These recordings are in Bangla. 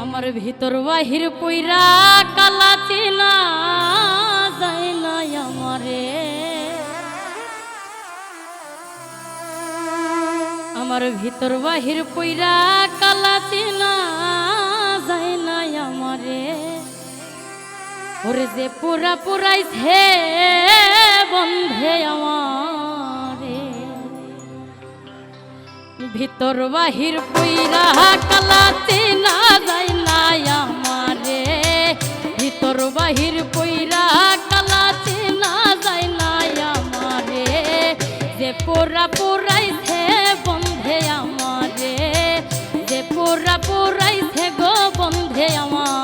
আমার ভিতর বাহির পইরা কালা চিনা যায় না আমারে। আমার ভিতর বাহির পইরা কালা চিনা যায় না আমারে। ওরে যে পুরা পুরাইছে বন্ধে আমারে। ভিতর বাহির পইরা কালা চিনা যায় না আমারে। ভিতর বাহির পইরা কালা চিনা যায় না আমারে। যে পুরা পুরাইছে বন্ধে আমারে। যে পুরা পুরাইছে গো বন্ধে আমারে।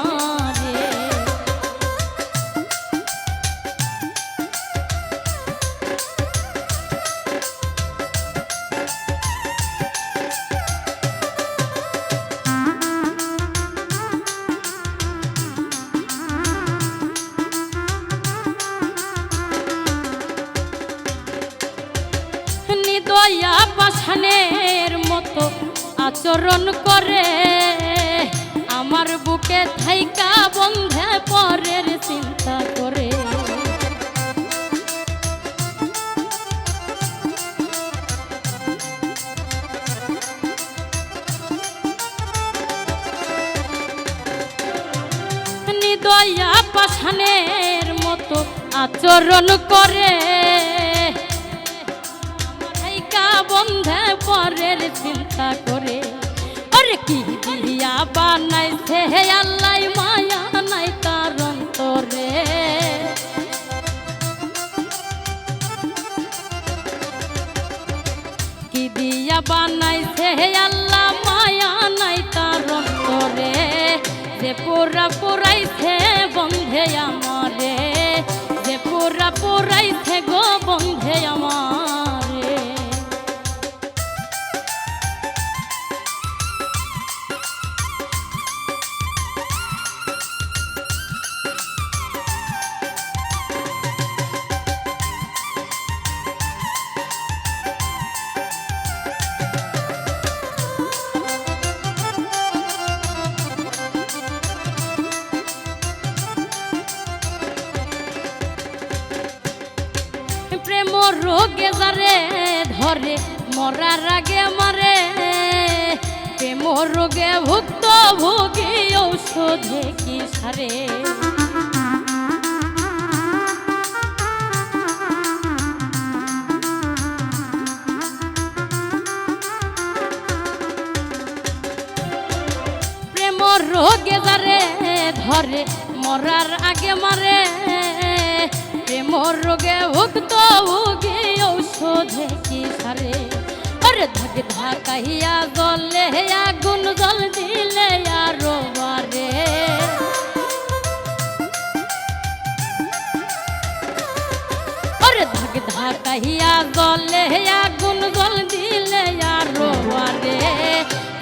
দয়া পাষাণের মতো আচরণ করে আমার বুকে থাইকা বন্ধে পরের চিন্তা করে। দয়া পাষাণের মতো আচরণ করে বন্ধে পরের চিন্তা করে। ওরে কি দিয়া বানাইছে আল্লাহ মায়া নাই তার অন্তরে। কি দিয়া বানাইছে আল্লাহ মায়া নাই তার অন্তরে। যে পুরা পুরাইছে বন্ধে আমারে। যে পুরা পুরাইছে গো বন্ধে আমারে। প্রেম রোগে যারে ধরে মরার আগে মরে। প্রেম রোগে ভুক্ত ভোগী ঔষধে কি সারে। প্রেম রোগে যারে ধরে মরার আগে মরে। প্রেম রোগে ভুক্ত ভোগী ঔষধে কি সারে। ওরে ধাক ধাকাইয়া জলে আগুন জল দিলে আরো বারে। ওরে ধাক ধাকাইয়া জলে আগুন জল দিলে আরো বারে।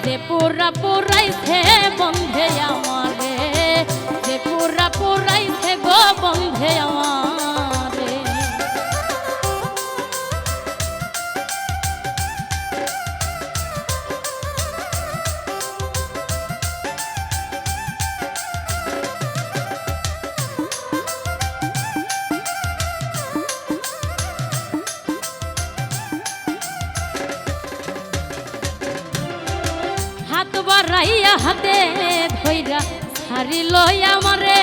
যে পুরা পুরাইছে বন্ধে আমারে। যে পুরা পুরাইছে গো বন্ধে আমারে। হাত বাড়াইয়া হাতে ধইরা ছাড়িল আমারে।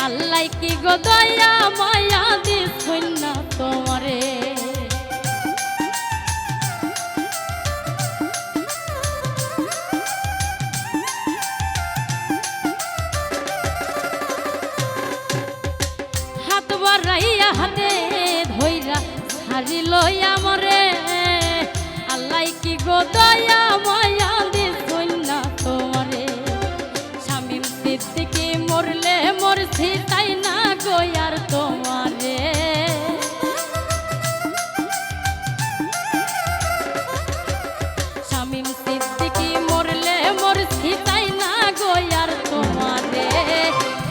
আল্লাহ কি গো দয়া মায়া দিছুন না তোমারে। হাত বাড়াইয়া হাতে ধইরা ছাড়িল আমারে। আল্লাহ কি গো দয়া মায়া দিছুন না তোমারে। শামীম সিদ্দিকী মরলে মরছি তাই না গো আর তোমারে। শামীম সিদ্দিকী মরলে মরছি তাই না গো আর তোমারে।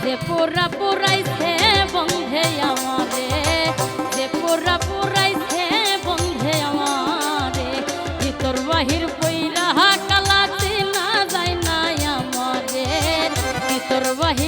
যে পুরা পুরাইছে বন্ধে আমারে। যে পুরা পুরাইছে বন্ধে আমারে। ভিতর বাহির পইরা বাহির